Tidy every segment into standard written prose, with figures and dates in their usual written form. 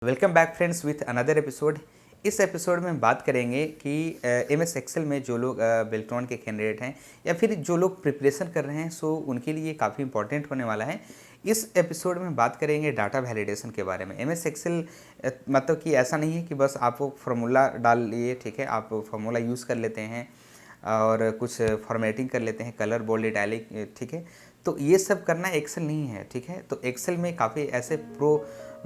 Welcome back friends with another episode. इस episode में हम बात करेंगे कि एमएस एक्सेल में जो लोग बेल्ट्रॉन के कैंडिडेट हैं या फिर जो लोग प्रिपरेशन कर रहे हैं सो उनके लिए काफ़ी इंपॉर्टेंट होने वाला है। इस एपिसोड में बात करेंगे डाटा वैलिडेशन के बारे में। एमएस एक्सेल मतलब कि ऐसा नहीं है कि बस आप फार्मूला डाल लिए, ठीक है, आप फार्मूला यूज़ कर लेते हैं और कुछ फॉर्मेटिंग कर लेते हैं, कलर, बोल्ड, इटैलिक, ठीक है। तो ये सब करना एक्सेल नहीं है, ठीक है। तो एक्सेल में काफ़ी ऐसे प्रो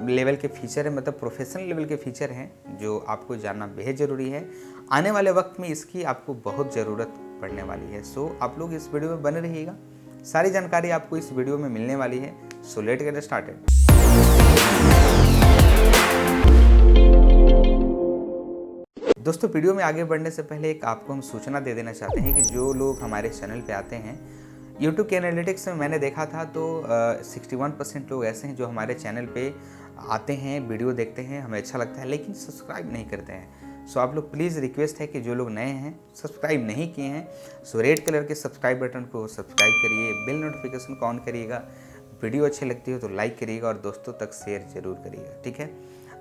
लेवल के फीचर है, मतलब प्रोफेशनल लेवल के फीचर हैं जो आपको जानना बेहद ज़रूरी है। आने वाले वक्त में इसकी आपको बहुत ज़रूरत पड़ने वाली है। सो आप लोग इस वीडियो में बने रहिएगा, सारी जानकारी आपको इस वीडियो में मिलने वाली है। So let get started. दोस्तों, वीडियो में आगे बढ़ने से पहले एक आपको हम सूचना दे देना चाहते हैं कि जो लोग हमारे चैनल पे आते हैं, यूट्यूब के एनालिटिक्स में मैंने देखा था तो 61% लोग ऐसे हैं जो हमारे चैनल पे आते हैं, वीडियो देखते हैं, हमें अच्छा लगता है, लेकिन सब्सक्राइब नहीं करते हैं। सो आप लोग प्लीज़ रिक्वेस्ट है कि जो लोग नए हैं, सब्सक्राइब नहीं किए हैं, सो रेड कलर के सब्सक्राइब बटन को सब्सक्राइब करिए, बेल नोटिफिकेशन को ऑन करिएगा, वीडियो अच्छी लगती हो तो लाइक करिएगा और दोस्तों तक शेयर ज़रूर करिएगा, ठीक है।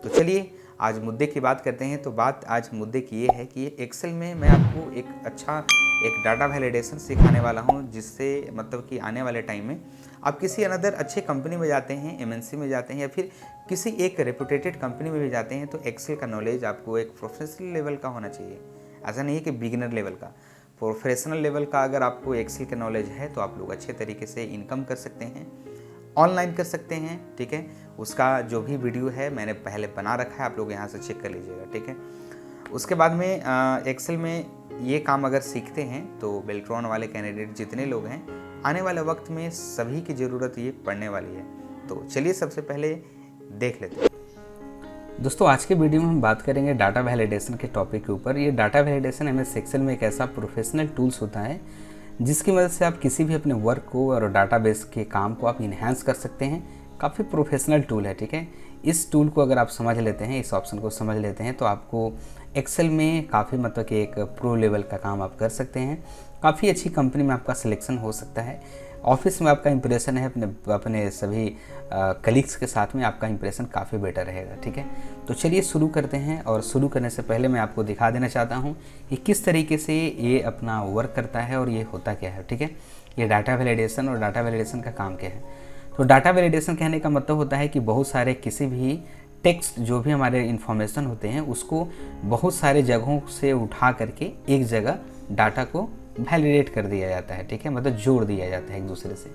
तो चलिए आज मुद्दे की बात करते हैं। तो बात आज मुद्दे की ये है कि एक्सेल में मैं आपको एक डाटा वैलिडेशन सिखाने वाला हूँ, जिससे मतलब कि आने वाले टाइम में आप किसी अनदर अच्छे कंपनी में जाते हैं, एमएनसी में जाते हैं या फिर किसी एक रेपुटेटेड कंपनी में भी जाते हैं तो एक्सेल का नॉलेज आपको एक प्रोफेशनल लेवल का होना चाहिए। ऐसा नहीं है कि बिगिनर लेवल का, प्रोफेशनल लेवल का अगर आपको एक्सेल का नॉलेज है तो आप लोग अच्छे तरीके से इनकम कर सकते हैं, ऑनलाइन कर सकते हैं, ठीक है। उसका जो भी वीडियो है मैंने पहले बना रखा है, आप लोग यहाँ से चेक कर लीजिएगा, ठीक है। उसके बाद में एक्सेल में ये काम अगर सीखते हैं तो बेल्ट्रॉन वाले कैंडिडेट जितने लोग हैं, आने वाले वक्त में सभी की ज़रूरत ये पड़ने वाली है। तो चलिए सबसे पहले देख लेते हैं। दोस्तों, आज के वीडियो में हम बात करेंगे डाटा वैलिडेशन के टॉपिक के ऊपर। ये डाटा वैलिडेशन एमएस एक्सेल में एक ऐसा प्रोफेशनल टूल्स होता है जिसकी मदद से आप किसी भी अपने वर्क को और डाटाबेस के काम को आप इन्हांस कर सकते हैं। काफ़ी प्रोफेशनल टूल है, ठीक है। इस टूल को अगर आप समझ लेते हैं, इस ऑप्शन को समझ लेते हैं तो आपको एक्सेल में काफ़ी मतलब कि एक प्रो लेवल का काम आप कर सकते हैं। काफ़ी अच्छी कंपनी में आपका सिलेक्शन हो सकता है। ऑफिस में आपका इंप्रेशन है, अपने सभी कलीग्स के साथ में आपका इंप्रेशन काफ़ी बेटर रहेगा, ठीक है। तो चलिए शुरू करते हैं। और शुरू करने से पहले मैं आपको दिखा देना चाहता हूँ कि किस तरीके से ये अपना वर्क करता है और ये होता क्या है, ठीक है। ये डाटा वैलिडेशन और डाटा वैलिडेशन का काम क्या है। तो डाटा वैलिडेशन कहने का मतलब होता है कि बहुत सारे किसी भी टेक्स्ट जो भी हमारे इन्फॉर्मेशन होते हैं उसको बहुत सारे जगहों से उठा करके एक जगह डाटा को वैलिडेट कर दिया जाता है, ठीक है, मतलब जोड़ दिया जाता है एक दूसरे से,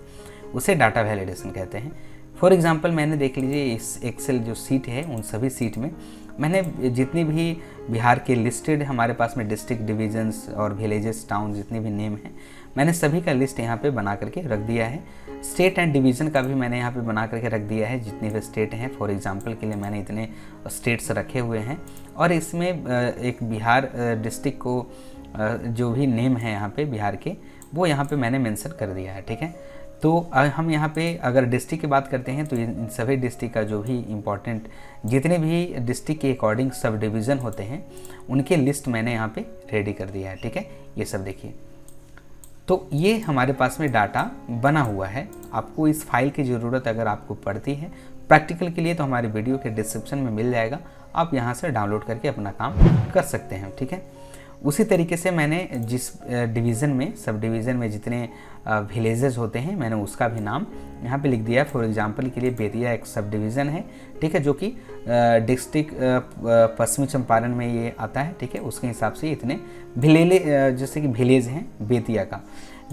उसे डाटा वैलिडेशन कहते हैं। फॉर एग्जांपल मैंने देख लीजिए इस एक्सेल जो सीट है, उन सभी सीट में मैंने जितनी भी बिहार के लिस्टेड हमारे पास में डिस्ट्रिक्ट, डिवीजन्स और विलेजेस, टाउन जितने भी नेम हैं, मैंने सभी का लिस्ट यहाँ पे बना करके रख दिया है। स्टेट एंड डिवीज़न का भी मैंने यहाँ पे बना करके रख दिया है, जितने भी स्टेट हैं। फॉर एग्जांपल के लिए मैंने इतने स्टेट्स रखे हुए हैं और इसमें एक बिहार डिस्ट्रिक्ट को जो भी नेम है यहाँ पे बिहार के, वो यहाँ पे मैंने मेंशन कर दिया है, ठीक है। तो हम यहाँ पे अगर डिस्ट्रिक्ट की बात करते हैं तो इन सभी डिस्ट्रिक्ट का जो भी इम्पोर्टेंट जितने भी डिस्ट्रिक्ट के अकॉर्डिंग सब डिवीज़न होते हैं उनके लिस्ट मैंने यहाँ पे रेडी कर दिया है, ठीक है। ये सब देखिए, तो ये हमारे पास में डाटा बना हुआ है। आपको इस फाइल की ज़रूरत अगर आपको पड़ती है प्रैक्टिकल के लिए तो हमारे वीडियो के डिस्क्रिप्शन में मिल जाएगा, आप यहाँ से डाउनलोड करके अपना काम कर सकते हैं, ठीक है। उसी तरीके से मैंने जिस डिवीज़न में, सब डिवीज़न में जितने विलेजेस होते हैं मैंने उसका भी नाम यहाँ पे लिख दिया है। फॉर एग्जांपल के लिए बेतिया एक सब डिवीज़न है, ठीक है, जो कि डिस्ट्रिक्ट पश्चिमी चंपारण में ये आता है, ठीक है। उसके हिसाब से इतने जैसे कि विलेज हैं बेतिया का।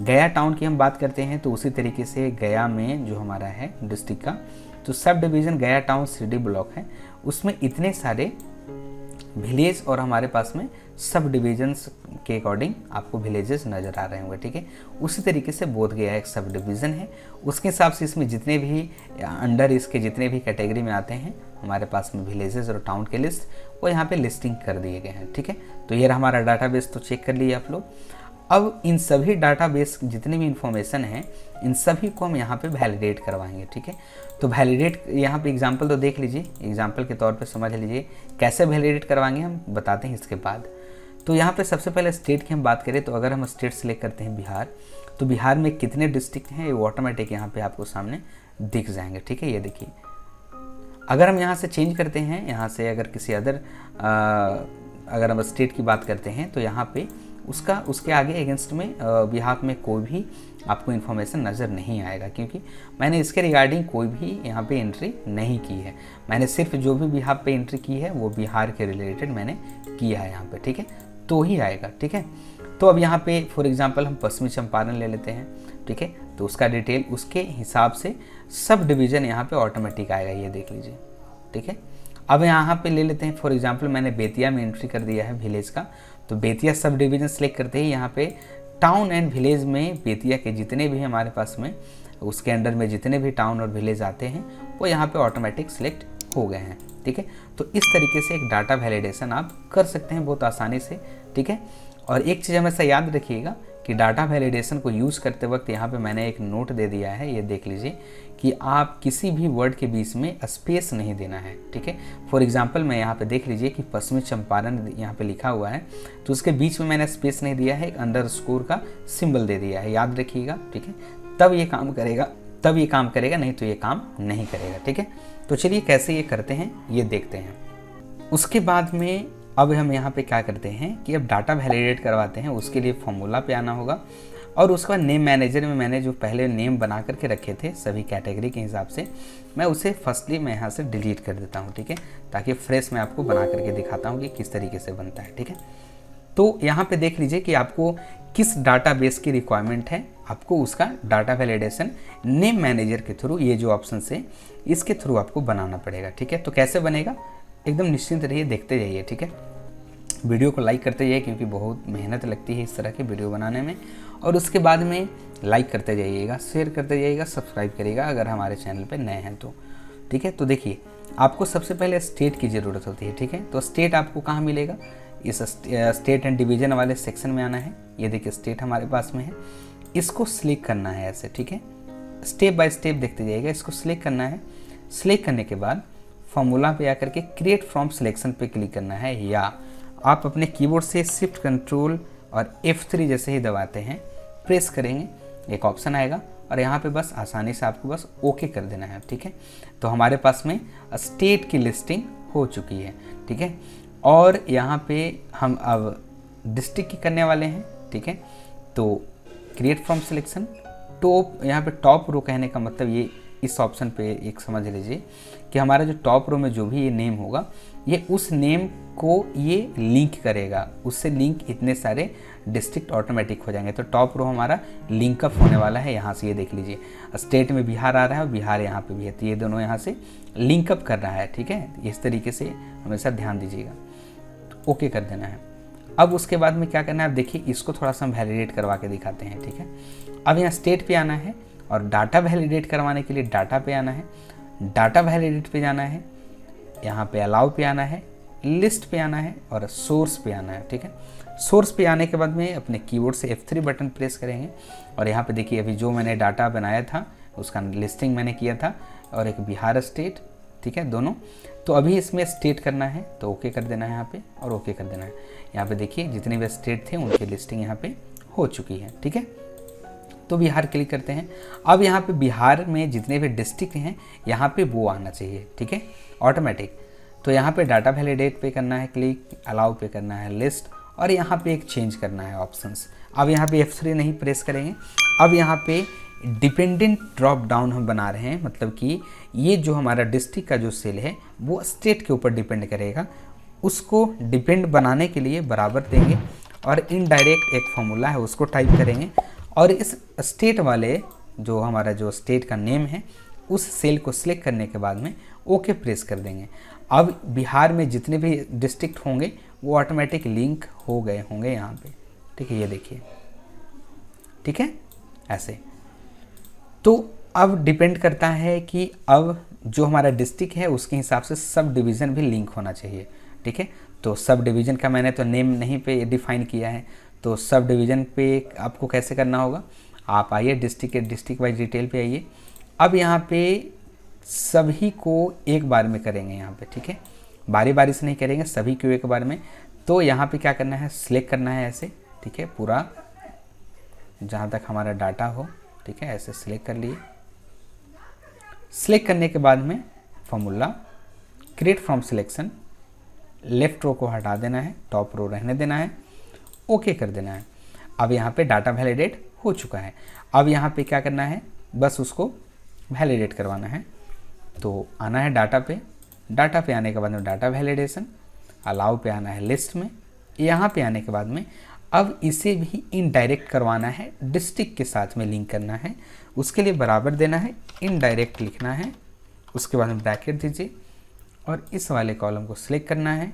गया टाउन की हम बात करते हैं तो उसी तरीके से गया में जो हमारा है डिस्ट्रिक्ट का, तो सब डिवीज़न गया टाउन सिटी ब्लॉक है, उसमें इतने सारे विलेज और हमारे पास में सब डिवीजन्स के अकॉर्डिंग आपको विलेजेस नज़र आ रहे होंगे, ठीक है। उसी तरीके से बोध गया एक सब डिवीज़न है, उसके हिसाब से इसमें जितने भी अंडर इसके जितने भी कैटेगरी में आते हैं हमारे पास में विलेजेस और टाउन के लिस्ट, वो यहाँ पे लिस्टिंग कर दिए गए हैं, ठीक है। तो ये हमारा डाटाबेस, तो चेक कर लिए आप लोग। अब इन सभी डाटाबेस जितने भी इंफॉर्मेशन हैं इन सभी को हम यहाँ पे वैलिडेट करवाएंगे, ठीक है। तो वैलिडेट यहाँ पे एग्जांपल तो देख लीजिए, एग्जांपल के तौर पे समझ लीजिए कैसे वैलिडेट करवाएंगे हम बताते हैं इसके बाद। तो यहाँ पे सबसे पहले स्टेट की हम बात करें तो अगर हम स्टेट सेलेक्ट करते हैं बिहार, तो बिहार में कितने डिस्ट्रिक्ट हैं ये ऑटोमेटिक यहाँ पे आपको सामने दिख जाएंगे, ठीक है। ये देखिए अगर हम यहाँ से चेंज करते हैं, यहाँ से अगर किसी अदर अगर हम स्टेट की बात करते हैं तो यहाँ पे उसके आगे अगेंस्ट में बिहाफ में कोई भी आपको इन्फॉर्मेशन नज़र नहीं आएगा, क्योंकि मैंने इसके रिगार्डिंग कोई भी यहाँ पे एंट्री नहीं की है। मैंने सिर्फ जो भी बिहाफ पे एंट्री की है वो बिहार के रिलेटेड मैंने किया है यहाँ पे, ठीक है, तो ही आएगा, ठीक है। तो अब यहाँ पे फॉर एग्जांपल हम पश्चिमी चंपारण ले लेते हैं, ठीक है, तो उसका डिटेल उसके हिसाब से सब डिवीज़न यहाँ पे ऑटोमेटिक आएगा, ये देख लीजिए, ठीक है। अब यहाँ पे ले लेते हैं फॉर एग्जांपल मैंने बेतिया में एंट्री कर दिया है विलेज का, तो बेतिया सब डिवीज़न सेलेक्ट करते ही यहाँ पे टाउन एंड विलेज में बेतिया के जितने भी हमारे पास में उसके अंडर में जितने भी टाउन और विलेज आते हैं वो यहाँ पे ऑटोमेटिक सिलेक्ट हो गए हैं, ठीक है। तो इस तरीके से एक डाटा वैलिडेशन आप कर सकते हैं बहुत आसानी से, ठीक है। और एक चीज़ हमेशा याद रखिएगा कि डाटा वैलिडेशन को यूज़ करते वक्त यहाँ पे मैंने एक नोट दे दिया है, ये देख लीजिए कि आप किसी भी वर्ड के बीच में स्पेस नहीं देना है, ठीक है। फॉर एग्जांपल मैं यहाँ पे देख लीजिए कि पश्चिमी चंपारण यहाँ पे लिखा हुआ है, तो उसके बीच में मैंने स्पेस नहीं दिया है, एक अंडरस्कोर का सिंबल दे दिया है, याद रखिएगा, ठीक है। तब ये काम करेगा, नहीं तो ये काम नहीं करेगा, ठीक है। तो चलिए कैसे ये करते हैं ये देखते हैं। उसके बाद में अब हम यहाँ पे क्या करते हैं कि अब डाटा वैलिडेट करवाते हैं, उसके लिए फॉर्मूला पे आना होगा और उसके बाद नेम मैनेजर में मैंने जो पहले नेम बना करके रखे थे सभी कैटेगरी के हिसाब से, मैं उसे फर्स्टली मैं यहाँ से डिलीट कर देता हूँ, ठीक है, ताकि फ्रेश मैं आपको बना करके दिखाता हूँ कि किस तरीके से बनता है, ठीक है। तो यहाँ पे देख लीजिए कि आपको किस डाटाबेस की रिक्वायरमेंट है, आपको उसका डाटा वैलिडेशन नेम मैनेजर के थ्रू, ये जो ऑप्शन से इसके थ्रू आपको बनाना पड़ेगा, ठीक है। तो कैसे बनेगा एकदम निश्चिंत रहिए, देखते जाइए, ठीक है। वीडियो को लाइक करते जाइए क्योंकि बहुत मेहनत लगती है इस तरह के वीडियो बनाने में, और उसके बाद में लाइक करते जाइएगा, शेयर करते जाइएगा, सब्सक्राइब करिएगा अगर हमारे चैनल पे नए हैं तो, ठीक है। तो देखिए आपको सबसे पहले स्टेट की ज़रूरत होती है, ठीक है। तो स्टेट आपको कहाँ मिलेगा, इस स्टेट एंड डिवीज़न वाले सेक्शन में आना है, ये देखिए स्टेट हमारे पास में है, इसको सिलेक्ट करना है ऐसे, ठीक है। स्टेप बाय स्टेप देखते जाइएगा, इसको सिलेक्ट करना है। सिलेक्ट करने के बाद फॉर्मूला पे आकर के क्रिएट फ्रॉम सिलेक्शन पे क्लिक करना है, या आप अपने कीबोर्ड से शिफ्ट कंट्रोल और F3 जैसे ही दबाते हैं प्रेस करेंगे, एक ऑप्शन आएगा और यहाँ पे बस आसानी से आपको बस ओके कर देना है, ठीक है। तो हमारे पास में स्टेट की लिस्टिंग हो चुकी है, ठीक है। और यहाँ पे हम अब डिस्ट्रिक्ट की करने वाले हैं, ठीक है। तो क्रिएट फ्रॉम सिलेक्शन टॉप, यहाँ पे टॉप रो कहने का मतलब ये इस ऑप्शन पे एक समझ लीजिए कि हमारा जो टॉप रो में जो भी ये नेम होगा ये उस नेम को ये लिंक करेगा, उससे लिंक इतने सारे डिस्ट्रिक्ट ऑटोमेटिक हो जाएंगे। तो टॉप रो हमारा लिंकअप होने वाला है, यहाँ से ये देख लीजिए स्टेट में बिहार आ रहा है और बिहार यहाँ पे भी है, तो ये दोनों यहाँ से लिंकअप कर रहा है, ठीक है। इस तरीके से हमेशा ध्यान दीजिएगा, तो ओके कर देना है। अब उसके बाद में क्या करना है, आप देखिए इसको थोड़ा सा हम वैलिडेट करवा के दिखाते हैं, ठीक है। अब यहाँ स्टेट पे आना है और डाटा वैलिडेट करवाने के लिए डाटा पे आना है, डाटा वैलिडेट पे जाना है, यहाँ पे अलाउ पे आना है, लिस्ट पे आना है और सोर्स पे आना है, ठीक है। सोर्स पे आने के बाद में अपने कीबोर्ड से F3 बटन प्रेस करेंगे और यहाँ पे देखिए अभी जो मैंने डाटा बनाया था उसका लिस्टिंग मैंने किया था और एक बिहार स्टेट, ठीक है, दोनों। तो अभी इसमें स्टेट करना है तो ओके कर देना है यहाँ पे और ओके कर देना है। यहाँ पे देखिए जितने भी स्टेट थे उनकी लिस्टिंग यहाँ पे हो चुकी है, ठीक है। तो बिहार क्लिक करते हैं। अब यहाँ पे बिहार में जितने भी डिस्ट्रिक्ट हैं यहाँ पे वो आना चाहिए, ठीक है, ऑटोमेटिक। तो यहाँ पे डाटा वैलिडेट पे करना है क्लिक, अलाउ पे करना है लिस्ट और यहाँ पे एक चेंज करना है ऑप्शंस। अब यहाँ पे F3 नहीं प्रेस करेंगे। अब यहाँ पे डिपेंडेंट ड्रॉप डाउन हम बना रहे हैं, मतलब कि ये जो हमारा डिस्ट्रिक्ट का जो सेल है वो स्टेट के ऊपर डिपेंड करेगा, उसको डिपेंड बनाने के लिए बराबर देंगे और इनडायरेक्ट एक फॉर्मूला है उसको टाइप करेंगे और इस स्टेट वाले जो हमारा जो स्टेट का नेम है उस सेल को सिलेक्ट करने के बाद में ओके प्रेस कर देंगे। अब बिहार में जितने भी डिस्ट्रिक्ट होंगे वो ऑटोमेटिक लिंक हो गए होंगे यहाँ पे, ठीक है, ये देखिए, ठीक है, ऐसे। तो अब डिपेंड करता है कि अब जो हमारा डिस्ट्रिक्ट है उसके हिसाब से सब डिवीज़न भी लिंक होना चाहिए, ठीक है। तो सब डिवीज़न का मैंने तो नेम नहीं पे डिफाइन किया है, तो सब डिवीज़न पे आपको कैसे करना होगा, आप आइए डिस्ट्रिक्ट वाइज डिटेल पे आइए। अब यहाँ पे सभी को एक बार में करेंगे यहाँ पे, ठीक है, बारी बारी से नहीं करेंगे, सभी को एक बार में। तो यहाँ पे क्या करना है, सिलेक्ट करना है ऐसे, ठीक है, पूरा जहाँ तक हमारा डाटा हो, ठीक है, ऐसे सिलेक्ट कर लिए। सिलेक्ट करने के बाद में formula create from selection, left row को हटा देना है, टॉप रो रहने देना है, ओके कर देना है। अब यहाँ पे डाटा वैलिडेट हो चुका है। अब यहाँ पे क्या करना है, बस उसको वैलिडेट करवाना है। तो आना है डाटा पे, डाटा पे आने के बाद में डाटा वैलिडेशन, अलाउ पे आना है लिस्ट में। यहाँ पे आने के बाद में अब इसे भी इनडायरेक्ट करवाना है, डिस्ट्रिक्ट के साथ में लिंक करना है। उसके लिए बराबर देना है, इनडायरेक्ट लिखना है, उसके बाद में ब्रैकेट दीजिए और इस वाले कॉलम को सिलेक्ट करना है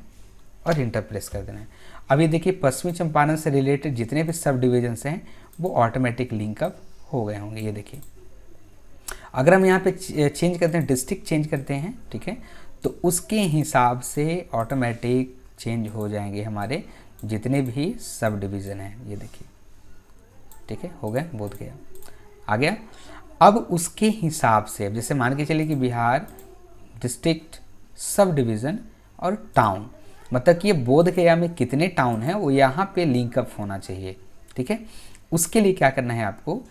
और इंटर प्रेस कर देना है। अब ये देखिए पश्चिमी चंपारण से रिलेटेड जितने भी सब डिविजन्स हैं वो ऑटोमेटिक लिंकअप हो गए होंगे। ये देखिए अगर हम यहाँ पे चेंज करते हैं, डिस्ट्रिक्ट चेंज करते हैं, ठीक है, तो उसके हिसाब से ऑटोमेटिक चेंज हो जाएंगे हमारे जितने भी सब डिवीज़न हैं। ये देखिए, ठीक है, हो गया, बोध गया, आ गया। अब उसके हिसाब से, अब जैसे मान के चलिए कि बिहार डिस्ट्रिक्ट, सब डिवीज़न और टाउन, मतलब कि ये बोध गया में कितने टाउन हैं वो यहाँ पे लिंकअप होना चाहिए, ठीक है। उसके लिए क्या करना है, आपको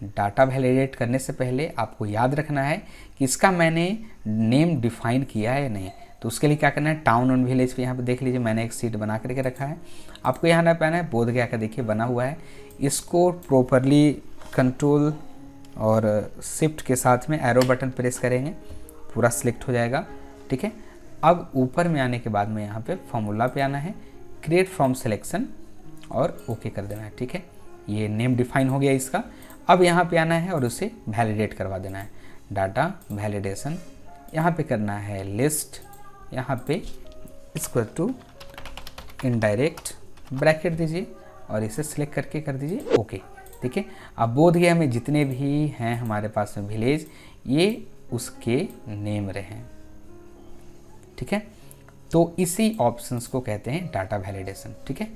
डाटा वैलिडेट करने से पहले आपको याद रखना है कि इसका मैंने नेम डिफाइन किया है या नहीं। तो उसके लिए क्या करना है, टाउन और विलेज पे यहाँ पे देख लीजिए मैंने एक सीट बना करके रखा है। आपको यहाँ ना पाना है, बोध गया का देखिए बना हुआ है। इसको प्रॉपरली कंट्रोल और शिफ्ट के साथ में एरो बटन प्रेस करेंगे, पूरा सिलेक्ट हो जाएगा, ठीक है। अब ऊपर में आने के बाद में यहाँ पे फॉर्मूला पे आना है, क्रिएट फ्रॉम सिलेक्शन और ओके कर देना है, ठीक है। ये नेम डिफाइन हो गया इसका। अब यहाँ पे आना है और उसे वैलिडेट करवा देना है, डाटा वैलिडेशन, यहाँ पे करना है लिस्ट, यहाँ पे इक्वल टू इनडायरेक्ट, ब्रैकेट दीजिए और इसे सिलेक्ट करके कर दीजिए ओके, ठीक है। अब बोध गया में जितने भी हैं हमारे पास में विलेज, ये उसके नेम रहे, ठीक है। तो इसी ऑप्शंस को कहते हैं डाटा वैलिडेशन, ठीक है।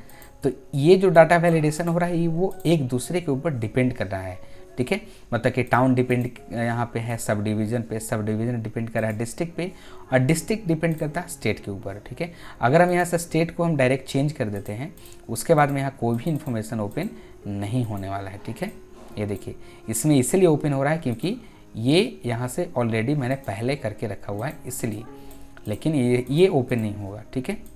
तो ये जो डाटा वैलिडेशन हो रहा है वो एक दूसरे के ऊपर डिपेंड कर रहा है, ठीक है। मतलब कि टाउन डिपेंड यहाँ पे है सब डिवीज़न पे, सब डिवीज़न डिपेंड कर रहा है डिस्ट्रिक्ट पे, और डिस्ट्रिक्ट डिपेंड करता है स्टेट के ऊपर, ठीक है। अगर हम यहाँ से स्टेट को हम डायरेक्ट चेंज कर देते हैं, उसके बाद में यहाँ कोई भी इन्फॉर्मेशन ओपन नहीं होने वाला है, ठीक है। ये देखिए इसमें इसीलिए ओपन हो रहा है क्योंकि ये यहाँ से ऑलरेडी मैंने पहले करके रखा हुआ है इसलिए, लेकिन ये ओपन नहीं होगा, ठीक है।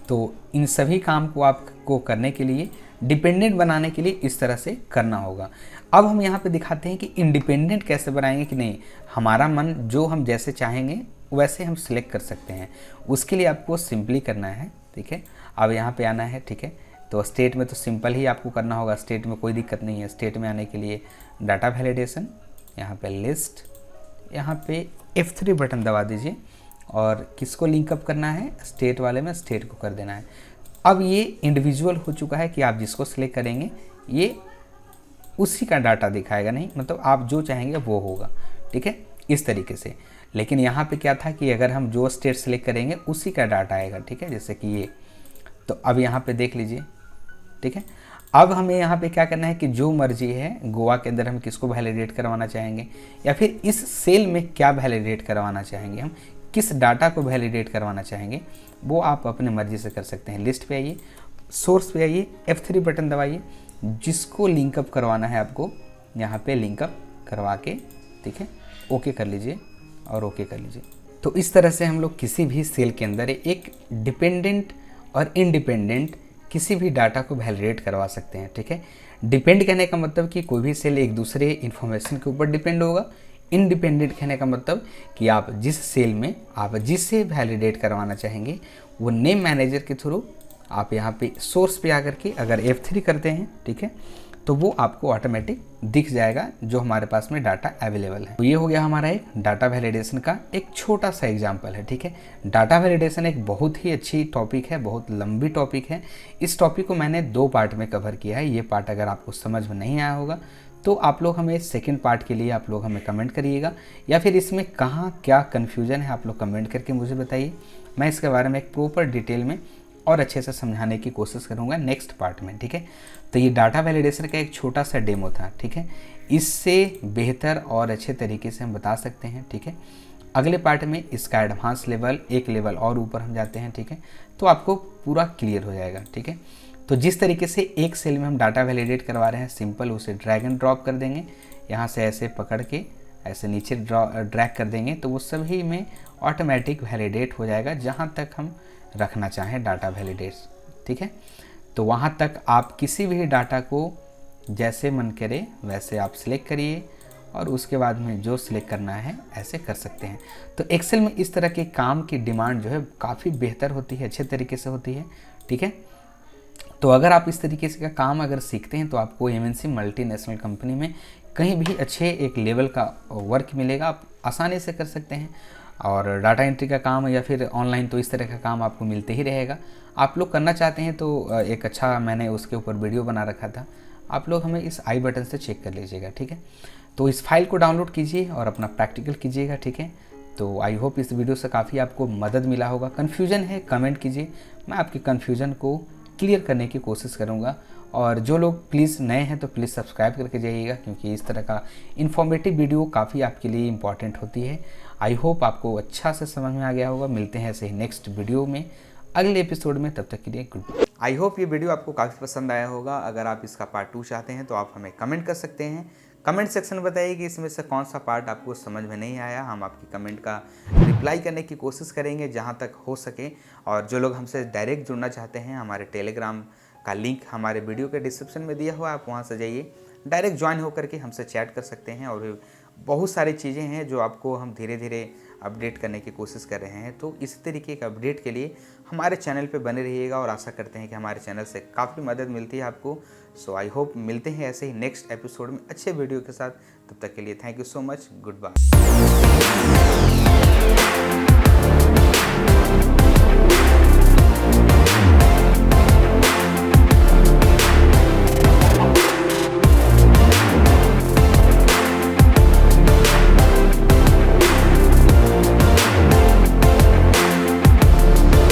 तो इन सभी काम को आपको करने के लिए, डिपेंडेंट बनाने के लिए इस तरह से करना होगा। अब हम यहाँ पे दिखाते हैं कि इंडिपेंडेंट कैसे बनाएंगे कि नहीं, हमारा मन जो हम जैसे चाहेंगे वैसे हम सिलेक्ट कर सकते हैं। उसके लिए आपको सिंपली करना है, ठीक है। अब यहाँ पे आना है, ठीक है। तो स्टेट में तो सिंपल ही आपको करना होगा, स्टेट में कोई दिक्कत नहीं है। स्टेट में आने के लिए डाटा वैलिडेशन, यहाँ पे लिस्ट, यहाँ पे F3 बटन दबा दीजिए और किसको लिंकअप करना है, स्टेट वाले में स्टेट को कर देना है। अब ये इंडिविजुअल हो चुका है कि आप जिसको सिलेक्ट करेंगे ये उसी का डाटा दिखाएगा, नहीं मतलब आप जो चाहेंगे वो होगा, ठीक है, इस तरीके से। लेकिन यहाँ पे क्या था कि अगर हम जो स्टेट सेलेक्ट करेंगे उसी का डाटा आएगा, ठीक है, जैसे कि ये। तो अब यहाँ पे देख लीजिए, ठीक है। अब हमें यहाँ पे क्या करना है कि जो मर्जी है, गोवा के अंदर हम किसको वैलिडेट करवाना चाहेंगे या फिर इस सेल में क्या वैलिडेट करवाना चाहेंगे, हम किस डाटा को वैलिडेट करवाना चाहेंगे, वो आप अपने मर्जी से कर सकते हैं। लिस्ट पे आइए, सोर्स पे आइए, F3 बटन दबाइए, जिसको लिंकअप करवाना है आपको यहाँ पे लिंकअप करवा के, ठीक है, ओके कर लीजिए और ओके कर लीजिए। तो इस तरह से हम लोग किसी भी सेल के अंदर एक डिपेंडेंट और इंडिपेंडेंट किसी भी डाटा को वैलिडेट करवा सकते हैं, ठीक है। डिपेंड कहने का मतलब कि कोई भी सेल एक दूसरे इन्फॉर्मेशन के ऊपर डिपेंड होगा। इंडिपेंडेंट कहने का मतलब कि आप जिस सेल में आप जिससे वैलिडेट करवाना चाहेंगे वो नेम मैनेजर के थ्रू आप यहाँ पे सोर्स पे आकर के अगर F3 करते हैं, ठीक है, तो वो आपको ऑटोमेटिक दिख जाएगा जो हमारे पास में डाटा अवेलेबल है। तो ये हो गया हमारा एक डाटा वैलिडेशन का एक छोटा सा एग्जांपल है, ठीक है। डाटा वैलिडेशन एक बहुत ही अच्छी टॉपिक है, बहुत लंबी टॉपिक है। इस टॉपिक को मैंने 2 पार्ट में कवर किया है। ये पार्ट अगर आपको समझ में नहीं आया होगा तो आप लोग हमें सेकंड पार्ट के लिए आप लोग हमें कमेंट करिएगा, या फिर इसमें कहाँ क्या कन्फ्यूजन है आप लोग कमेंट करके मुझे बताइए। मैं इसके बारे में एक प्रॉपर डिटेल में और अच्छे से समझाने की कोशिश करूंगा नेक्स्ट पार्ट में, ठीक है। तो ये डाटा वैलिडेशन का एक छोटा सा डेमो था, ठीक है। इससे बेहतर और अच्छे तरीके से हम बता सकते हैं, ठीक है। अगले पार्ट में इसका एडवांस लेवल, एक लेवल और ऊपर हम जाते हैं, ठीक है, तो आपको पूरा क्लियर हो जाएगा, ठीक है। तो जिस तरीके से एक सेल में हम डाटा वैलिडेट करवा रहे हैं, सिंपल उसे ड्रैग एंड ड्रॉप कर देंगे, यहाँ से ऐसे पकड़ के ऐसे नीचे ड्रैग कर देंगे तो वो सभी में ऑटोमेटिक वैलिडेट हो जाएगा जहाँ तक हम रखना चाहें डाटा वैलिडेट, ठीक है। तो वहाँ तक आप किसी भी डाटा को जैसे मन करे वैसे आप सिलेक्ट करिए और उसके बाद में जो सिलेक्ट करना है ऐसे कर सकते हैं। तो एक्सेल में इस तरह के काम की डिमांड जो है काफ़ी बेहतर होती है, अच्छे तरीके से होती है, ठीक है। तो अगर आप इस तरीके से का काम अगर सीखते हैं तो आपको एमएनसी मल्टीनेशनल कंपनी में कहीं भी अच्छे एक लेवल का वर्क मिलेगा, आप आसानी से कर सकते हैं। और डाटा एंट्री का काम या फिर ऑनलाइन तो इस तरह का काम आपको मिलते ही रहेगा। आप लोग करना चाहते हैं तो एक अच्छा मैंने उसके ऊपर वीडियो बना रखा था, आप लोग हमें इस आई बटन से चेक कर लीजिएगा, ठीक है। तो इस फाइल को डाउनलोड कीजिए और अपना प्रैक्टिकल कीजिएगा, ठीक है। तो आई होप इस वीडियो से काफ़ी आपको मदद मिला होगा। कन्फ्यूजन है कमेंट कीजिए, मैं आपके कन्फ्यूजन को क्लियर करने की कोशिश करूँगा। और जो लोग प्लीज़ नए हैं तो प्लीज़ सब्सक्राइब करके जाइएगा, क्योंकि इस तरह का इन्फॉर्मेटिव वीडियो काफ़ी आपके लिए इम्पॉर्टेंट होती है। आई होप आपको अच्छा से समझ में आ गया होगा। मिलते हैं ऐसे ही नेक्स्ट वीडियो में अगले एपिसोड में, तब तक के लिए गुड बाय। आई होप ये वीडियो आपको काफ़ी पसंद आया होगा। अगर आप इसका पार्ट 2 चाहते हैं तो आप हमें कमेंट कर सकते हैं। कमेंट सेक्शन में बताइए कि इसमें से कौन सा पार्ट आपको समझ में नहीं आया। हम आपकी कमेंट का रिप्लाई करने की कोशिश करेंगे जहां तक हो सके। और जो लोग हमसे डायरेक्ट जुड़ना चाहते हैं, हमारे टेलीग्राम का लिंक हमारे वीडियो के डिस्क्रिप्शन में दिया हुआ है, आप वहां से जाइए, डायरेक्ट ज्वाइन होकर के हमसे चैट कर सकते हैं। और भी बहुत सारी चीज़ें हैं जो आपको हम धीरे धीरे अपडेट करने की कोशिश कर रहे हैं। तो इस तरीके के अपडेट के लिए हमारे चैनल पे बने रहिएगा और आशा करते हैं कि हमारे चैनल से काफ़ी मदद मिलती है आपको। सो आई होप मिलते हैं ऐसे ही नेक्स्ट एपिसोड में अच्छे वीडियो के साथ। तब तक के लिए thank you so much, good bye.